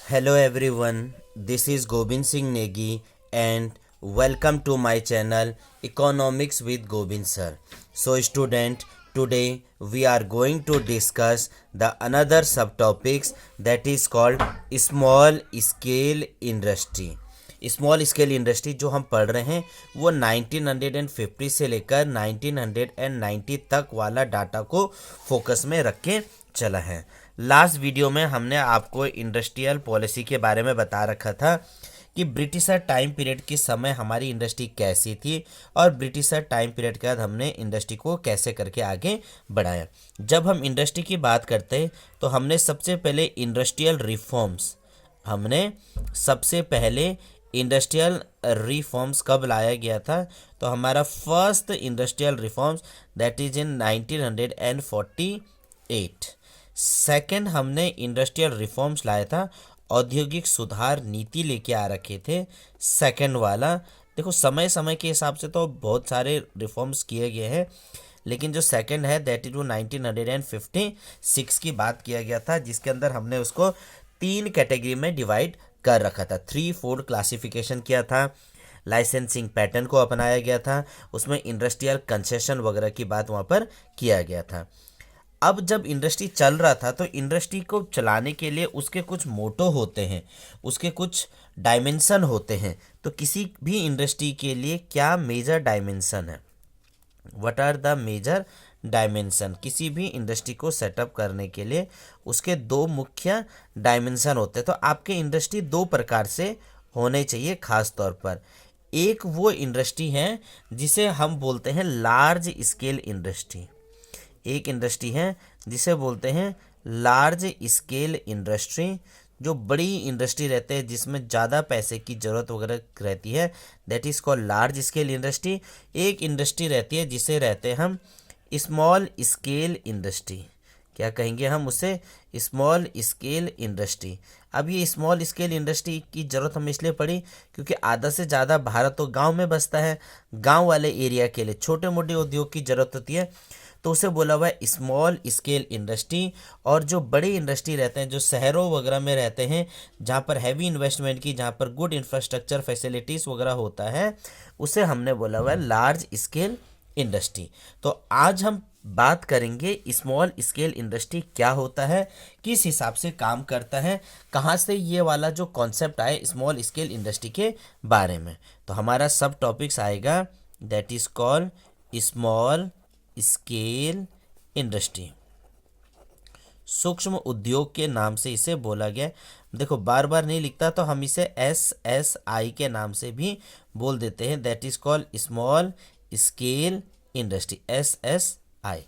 Hello everyone, this is Gobind Singh Negi and welcome to my channel Economics with Gobind sir. So student, today we are going to discuss the another subtopics that is called small scale industry. Small scale industry जो हम पढ़ रहे हैं वो 1950 से लेकर 1990 तक वाला डाटा को फोकस में रख के चला है। लास्ट वीडियो में हमने आपको इंडस्ट्रियल पॉलिसी के बारे में बता रखा था कि ब्रिटिशर टाइम पीरियड के समय हमारी इंडस्ट्री कैसी थी और ब्रिटिशर टाइम पीरियड के बाद हमने इंडस्ट्री को कैसे करके आगे बढ़ाया। जब हम इंडस्ट्री की बात करते हैं तो हमने सबसे पहले इंडस्ट्रियल रिफॉर्म्स कब लाया गया था, तो हमारा first industrial reforms that is in 1948। Second हमने इंडस्ट्रियल रिफॉर्म्स लाया था, औद्योगिक सुधार नीति लेके आ रखे थे। सेकंड वाला देखो समय समय के हिसाब से तो बहुत सारे रिफॉर्म्स किए गए हैं, लेकिन जो सेकंड है दैट इज वो 1956 की बात किया गया था, जिसके अंदर हमने उसको 3 कैटेगरी में डिवाइड कर रखा था। 3-4 क्लासिफिकेशन किया था, लाइसेंसिंग पैटर्न को अपनाया गया था, उसमें इंडस्ट्रियल कंसेशन वगैरह की बात वहाँ पर किया गया था। अब जब इंडस्ट्री चल रहा था तो इंडस्ट्री को चलाने के लिए उसके कुछ मोटो होते हैं, उसके कुछ डायमेंशन होते हैं। तो किसी भी इंडस्ट्री के लिए क्या मेजर डायमेंशन है, what are the major dimension, किसी भी इंडस्ट्री को सेटअप करने के लिए उसके 2 मुख्य डायमेंशन होते हैं। तो आपके इंडस्ट्री 2 प्रकार से होने चाहिए खास तौर पर। एक वो इंडस्ट्री है जिसे हम बोलते हैं लार्ज स्केल इंडस्ट्री, एक इंडस्ट्री है जिसे बोलते हैं लार्ज स्केल इंडस्ट्री, जो बड़ी इंडस्ट्री रहते हैं जिसमें ज़्यादा पैसे की ज़रूरत वगैरह रहती है, that is called large scale industry. एक इंडस्ट्री रहती है जिसे रहते हैं हम स्मॉल स्केल इंडस्ट्री, क्या कहेंगे हम उसे, स्मॉल स्केल इंडस्ट्री। अब ये स्मॉल स्केल इंडस्ट्री की ज़रूरत हमें इसलिए पड़ी क्योंकि आधा से ज़्यादा भारत तो गांव में बसता है, गांव वाले एरिया के लिए छोटे मोटे उद्योग की ज़रूरत होती है, तो उसे बोला हुआ है स्मॉल स्केल इंडस्ट्री। और जो बड़े इंडस्ट्री रहते हैं जो शहरों वगैरह में रहते हैं, जहाँ पर हैवी इन्वेस्टमेंट की, जहाँ पर गुड इंफ्रास्ट्रक्चर फैसिलिटीज़ वगैरह होता है, उसे हमने बोला हुआ है लार्ज स्केल इंडस्ट्री। तो आज हम बात करेंगे स्मॉल स्केल इंडस्ट्री क्या होता है, किस हिसाब से काम करता है, कहाँ से ये वाला जो कॉन्सेप्ट आए स्मॉल स्केल इंडस्ट्री के बारे में। तो हमारा सब टॉपिक्स आएगा that is called small scale industry. सूक्ष्म उद्योग के नाम से इसे बोला गया। देखो बार बार नहीं लिखता तो हम इसे SSI के नाम से भी बोल देते हैं, that is called small scale industry, SSI।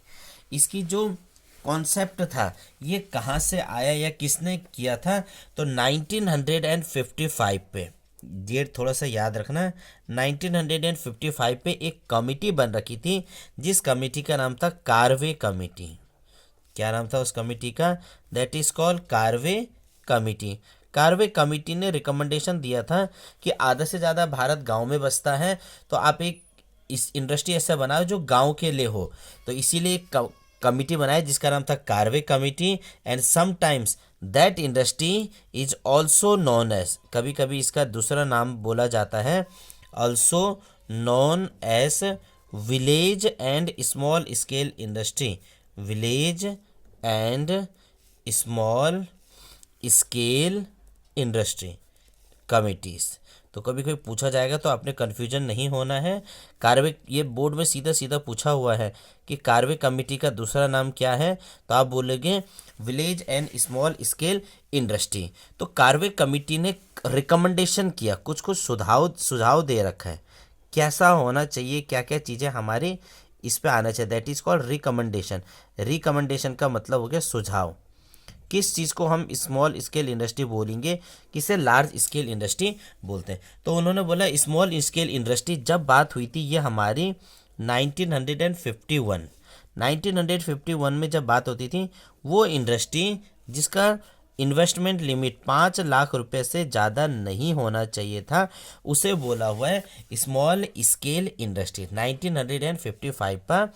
इसकी जो कॉन्सेप्ट था ये कहाँ से आया या किसने किया था, तो 1955 पे, ये थोड़ा सा याद रखना, 1955 पे एक कमेटी बन रखी थी जिस कमेटी का नाम था कार्वे कमेटी। क्या नाम था उस कमेटी का, that is called Karve committee. Karve committee ने रिकमेंडेशन दिया था कि आधा से ज़्यादा भारत गांव में बसता है, तो आप एक इस इंडस्ट्री ऐसा बनाओ जो गांव के लिए हो। तो इसीलिए एक कमेटी बनाई जिसका नाम था Karve committee. And sometimes that industry is also known as, कभी कभी इसका दूसरा नाम बोला जाता है, also known as village and small scale industry, village and small scale industry committees. तो कभी कभी पूछा जाएगा तो आपने कन्फ्यूजन नहीं होना है। कार्वे, ये बोर्ड में सीधा सीधा पूछा हुआ है कि कार्वे कमेटी का दूसरा नाम क्या है, तो आप बोलेंगे village and small scale industry. तो कार्वे कमेटी ने रिकमेंडेशन किया, कुछ कुछ सुझाव दे रखा है कैसा होना चाहिए, क्या क्या चीज़ें हमारे इस पे आना चाहिए, that is called recommendation. Recommendation का मतलब हो गया सुझाव, किस चीज़ को हम स्मॉल स्केल इंडस्ट्री बोलेंगे, किसे लार्ज स्केल इंडस्ट्री बोलते हैं। तो उन्होंने बोला स्मॉल स्केल इंडस्ट्री जब बात हुई थी ये हमारी 1951 में जब बात होती थी, वो इंडस्ट्री जिसका इन्वेस्टमेंट लिमिट 5 लाख रुपए से ज़्यादा नहीं होना चाहिए था, उसे बोला हुआ है स्मॉल स्केल इंडस्ट्री। 1955 पर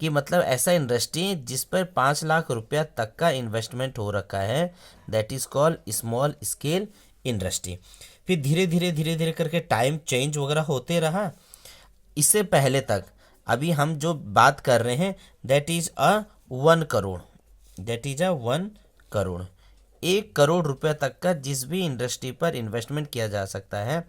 कि मतलब ऐसा इंडस्ट्री जिस पर 5 लाख रुपया तक का इन्वेस्टमेंट हो रखा है, that is called small scale industry. फिर धीरे धीरे धीरे धीरे करके टाइम चेंज वगैरह होते रहा। इससे पहले तक अभी हम जो बात कर रहे हैं that is a 1 crore, that is a 1 crore, 1 crore रुपये तक का जिस भी इंडस्ट्री पर इन्वेस्टमेंट किया जा सकता है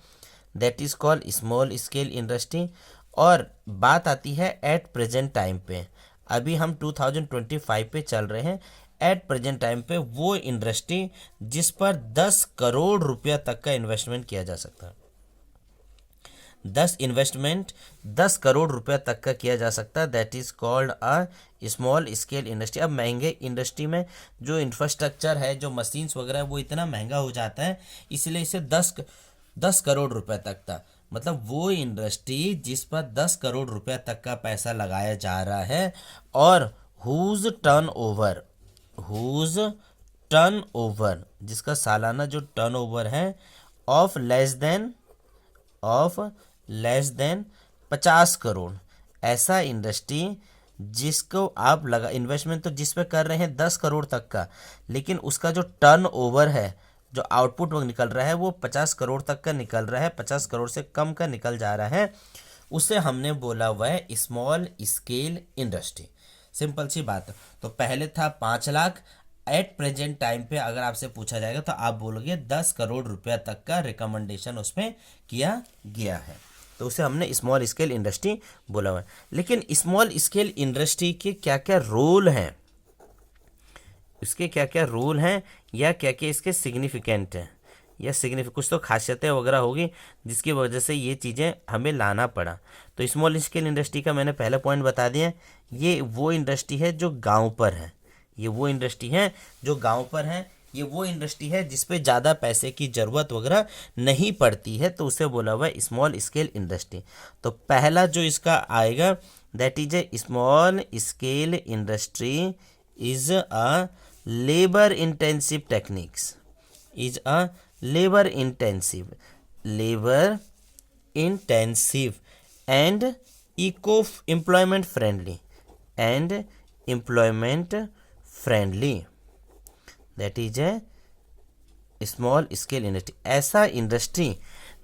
that is called small scale industry. और बात आती है एट प्रेजेंट टाइम पे, अभी हम 2025 पे चल रहे हैं। एट प्रेजेंट टाइम पे वो इंडस्ट्री जिस पर 10 करोड़ रुपया तक का इन्वेस्टमेंट किया जा सकता है, 10 करोड़ रुपया तक का किया जा सकता है, that is called a small scale industry. अब महंगे इंडस्ट्री में जो इंफ्रास्ट्रक्चर है, जो मशीन्स वगैरह है, वो इतना महंगा हो जाता है, इसलिए इसे 10 करोड़ रुपए तक था। मतलब वो इंडस्ट्री जिस पर 10 करोड़ रुपए तक का पैसा लगाया जा रहा है और हुज टर्न ओवर जिसका सालाना जो टर्न ओवर है ऑफ लेस देन 50 करोड़, ऐसा इंडस्ट्री जिसको आप लगा इन्वेस्टमेंट तो जिस पे कर रहे हैं 10 करोड़ तक का, लेकिन उसका जो टर्न ओवर है, जो आउटपुट वो निकल रहा है वो 50 करोड़ तक का निकल रहा है, 50 करोड़ से कम का निकल जा रहा है, उसे हमने बोला हुआ है स्मॉल स्केल इंडस्ट्री। सिंपल सी बात है। तो पहले था 5 लाख, एट प्रेजेंट टाइम पे अगर आपसे पूछा जाएगा तो आप बोलोगे 10 करोड़ रुपया तक का रिकमेंडेशन उसमें किया गया है, तो उसे हमने स्मॉल स्केल इंडस्ट्री बोला हुआ है। लेकिन स्मॉल स्केल इंडस्ट्री के क्या क्या रोल हैं, इसके क्या क्या रूल हैं या क्या क्या इसके सिग्निफिकेंट हैं या कुछ तो खासियतें वगैरह होगी जिसकी वजह से ये चीज़ें हमें लाना पड़ा। तो स्मॉल स्केल इंडस्ट्री का मैंने पहला पॉइंट बता दिया, ये वो इंडस्ट्री है जो गांव पर है, ये वो इंडस्ट्री है जो गांव पर है, ये वो इंडस्ट्री है जिस पे ज़्यादा पैसे की ज़रूरत वगैरह नहीं पड़ती है, तो उसे बोला हुआ है स्मॉल स्केल इंडस्ट्री। तो पहला जो इसका आएगा that is a small scale industry is a labor intensive techniques, is a labor intensive and employment friendly, that is a small scale industry. ऐसा इंडस्ट्री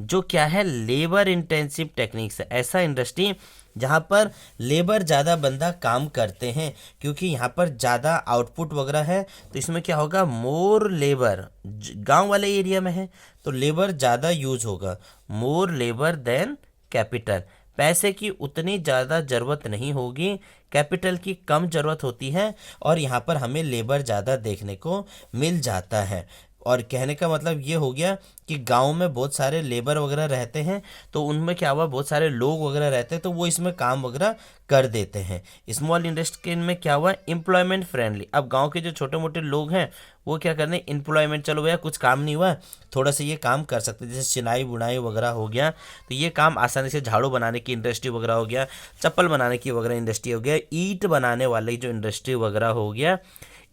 जो क्या है, लेबर इंटेंसिव टेक्निक्स है, ऐसा इंडस्ट्री जहाँ पर लेबर ज़्यादा बंदा काम करते हैं, क्योंकि यहाँ पर ज़्यादा आउटपुट वगैरह है, तो इसमें क्या होगा, मोर लेबर, गांव वाले एरिया में है तो लेबर ज़्यादा यूज होगा, मोर लेबर देन कैपिटल, पैसे की उतनी ज़्यादा ज़रूरत नहीं होगी, कैपिटल की कम ज़रूरत होती है, और यहाँ पर हमें लेबर ज़्यादा देखने को मिल जाता है। और कहने का मतलब ये हो गया कि गांव में बहुत सारे लेबर वगैरह रहते हैं, तो उनमें क्या हुआ, बहुत सारे लोग वगैरह रहते हैं, तो वो इसमें काम वगैरह कर देते हैं। स्मॉल इंडस्ट्री में क्या हुआ, एम्प्लॉयमेंट फ्रेंडली। अब गांव के जो छोटे मोटे लोग हैं वो क्या करते हैं, एम्प्लॉयमेंट, चलो भैया कुछ काम नहीं हुआ, थोड़ा सा ये काम कर सकते हैं, जैसे सिलाई बुनाई वगैरह हो गया, तो ये काम आसानी से, झाड़ू बनाने की इंडस्ट्री वगैरह हो गया, चप्पल बनाने की वगैरह इंडस्ट्री हो गया, ईंट बनाने वाली जो इंडस्ट्री वगैरह हो गया,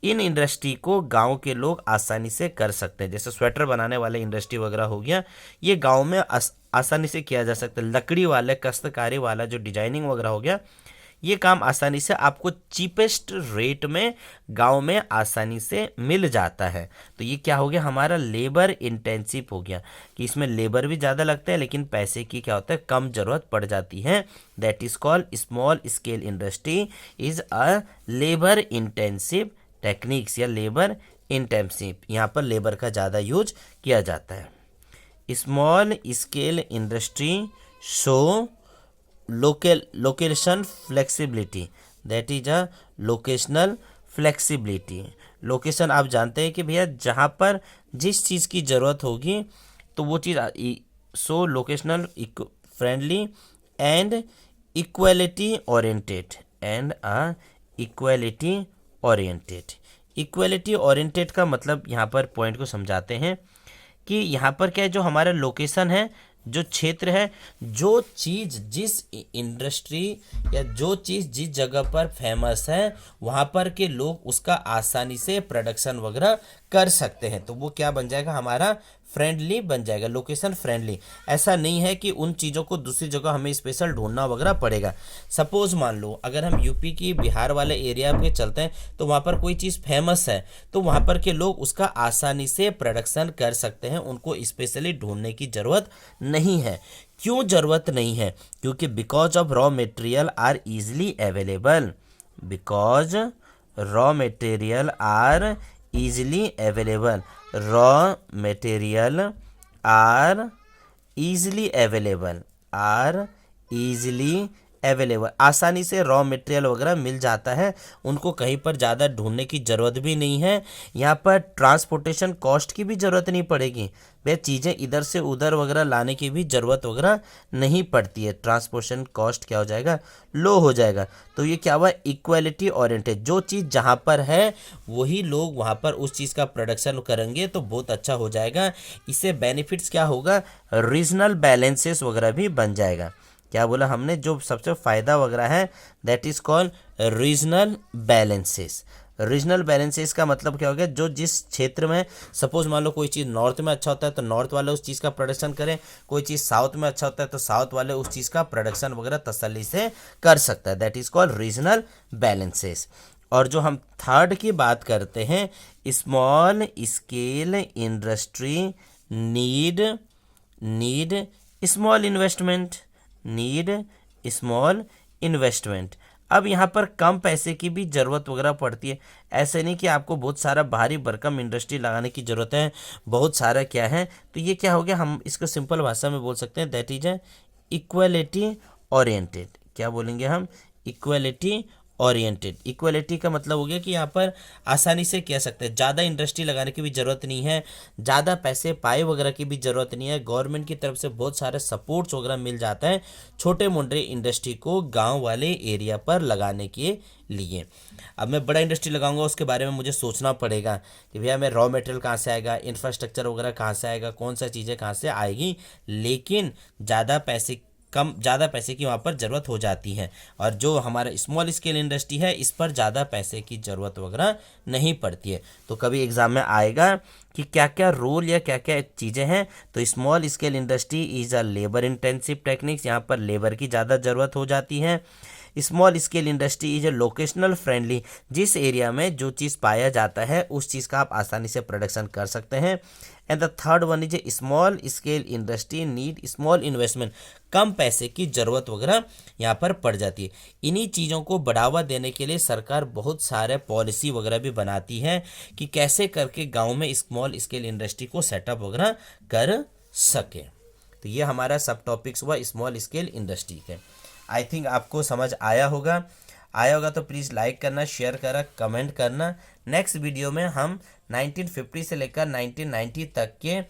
इन इंडस्ट्री को गांव के लोग आसानी से कर सकते हैं। जैसे स्वेटर बनाने वाले इंडस्ट्री वगैरह हो गया, ये गांव में आसानी से किया जा सकता है। लकड़ी वाले, काश्तकारी वाला जो डिजाइनिंग वगैरह हो गया, ये काम आसानी से आपको चीपेस्ट रेट में गांव में आसानी से मिल जाता है। तो ये क्या हो गया, हमारा लेबर इंटेंसिव हो गया, कि इसमें लेबर भी ज़्यादा लगता है लेकिन पैसे की क्या होता है, कम ज़रूरत पड़ जाती है। That is called small scale industry is a labour intensive techniques या लेबर इंटेंसिव, यहाँ पर लेबर का ज़्यादा यूज किया जाता है। Small scale industry show location flexibility, that is a locational flexibility. Location आप जानते हैं कि भैया जहाँ पर जिस चीज़ की ज़रूरत होगी तो वो चीज़, so locational friendly and equality oriented equality oriented का मतलब यहाँ पर पॉइंट को समझाते हैं कि यहाँ पर क्या है, जो हमारा लोकेशन है, जो क्षेत्र है, जो चीज़ जिस इंडस्ट्री या जो चीज़ जिस जगह पर फेमस है वहाँ पर के लोग उसका आसानी से प्रोडक्शन वगैरह कर सकते हैं। तो वो क्या बन जाएगा, हमारा फ्रेंडली बन जाएगा, लोकेशन फ्रेंडली। ऐसा नहीं है कि उन चीज़ों को दूसरी जगह हमें स्पेशल ढूंढना वगैरह पड़ेगा। सपोज मान लो अगर हम यूपी की बिहार वाले एरिया पे चलते हैं तो वहाँ पर कोई चीज़ फेमस है तो वहाँ पर के लोग उसका आसानी से प्रोडक्शन कर सकते हैं, उनको स्पेशली ढूंढने की ज़रूरत नहीं है। क्यों ज़रूरत नहीं है? क्योंकि because of raw material are easily available, because raw material are easily available, raw material are easily available, are easily available, आसानी से रॉ मटेरियल वगैरह मिल जाता है, उनको कहीं पर ज़्यादा ढूंढने की ज़रूरत भी नहीं है। यहाँ पर ट्रांसपोर्टेशन कॉस्ट की भी ज़रूरत नहीं पड़ेगी, वे चीज़ें इधर से उधर वगैरह लाने की भी ज़रूरत वगैरह नहीं पड़ती है। ट्रांसपोर्टेशन कॉस्ट क्या हो जाएगा, लो हो जाएगा। तो ये क्या हुआ, इक्वालिटी ओरिएंटेड, जो चीज़ जहाँ पर है वही लोग वहाँ पर उस चीज़ का प्रोडक्शन करेंगे तो बहुत अच्छा हो जाएगा। इससे बेनिफिट्स क्या होगा, रीजनल बैलेंसेस वगैरह भी बन जाएगा। क्या बोला हमने, जो सबसे फ़ायदा वगैरह है that is called regional balances. Regional balances का मतलब क्या हो गया, जो जिस क्षेत्र में सपोज मान लो कोई चीज़ नॉर्थ में अच्छा होता है तो नॉर्थ वाले उस चीज़ का प्रोडक्शन करें, कोई चीज़ साउथ में अच्छा होता है तो साउथ वाले उस चीज़ का प्रोडक्शन वगैरह तसल्ली से कर सकता है, that is called regional balances. और जो हम थर्ड की बात करते हैं, small scale industry need small investment, need small investment. अब यहाँ पर कम पैसे की भी ज़रूरत वगैरह पड़ती है, ऐसे नहीं कि आपको बहुत सारा भारी भरकम इंडस्ट्री लगाने की ज़रूरत है, बहुत सारा क्या है। तो ये क्या हो गया, हम इसको सिंपल भाषा में बोल सकते हैं that is a equality oriented. क्या बोलेंगे हम, इक्वलिटी ओरिएंटेड। इक्वलिटी का मतलब हो गया कि यहाँ पर आसानी से कह सकते हैं ज़्यादा इंडस्ट्री लगाने की भी ज़रूरत नहीं है, ज़्यादा पैसे पाए वगैरह की भी ज़रूरत नहीं है, गवर्नमेंट की तरफ से बहुत सारे सपोर्ट्स वगैरह मिल जाता है छोटे मोटे इंडस्ट्री को गांव वाले एरिया पर लगाने के लिए। अब मैं बड़ा इंडस्ट्री लगाऊंगा उसके बारे में मुझे सोचना पड़ेगा कि भैया मैं रॉ मटेरियल कहाँ से आएगा, इंफ्रास्ट्रक्चर वगैरह कहाँ से आएगा, कौन सा चीज़ें कहाँ से आएगी, लेकिन ज़्यादा पैसे की वहाँ पर ज़रूरत हो जाती है। और जो हमारा स्मॉल स्केल इंडस्ट्री है इस पर ज़्यादा पैसे की ज़रूरत वगैरह नहीं पड़ती है। तो कभी एग्ज़ाम में आएगा कि क्या क्या रोल या क्या क्या चीज़ें हैं, तो small scale industry is a labour intensive techniques, यहाँ पर लेबर की ज़्यादा ज़रूरत हो जाती है। Small scale industry is a locational friendly, जिस एरिया में जो चीज़ पाया जाता है उस चीज़ का आप आसानी से प्रोडक्शन कर सकते हैं। And the third one is a small scale industry need small investment, कम पैसे की ज़रूरत वगैरह यहाँ पर पड़ जाती है। इन्हीं चीज़ों को बढ़ावा देने के लिए सरकार बहुत सारे पॉलिसी वगैरह भी बनाती है कि कैसे करके गाँव में स्मॉल स्केल इंडस्ट्री को सेटअप वगैरह कर सके। तो ये हमारा सब टॉपिक्स हुआ स्मॉल स्केल इंडस्ट्री के। आई थिंक आपको समझ आया होगा तो प्लीज़ लाइक करना, शेयर करना, कमेंट करना। नेक्स्ट वीडियो में हम 1950 से लेकर 1990 तक के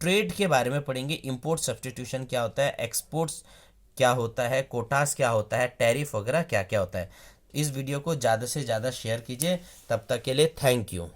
ट्रेड के बारे में पढ़ेंगे। इंपोर्ट सब्स्टिट्यूशन क्या होता है, एक्सपोर्ट्स क्या होता है, कोटास क्या होता है, टैरिफ वगैरह क्या क्या होता है। इस वीडियो को ज़्यादा से ज़्यादा शेयर कीजिए। तब तक के लिए थैंक यू।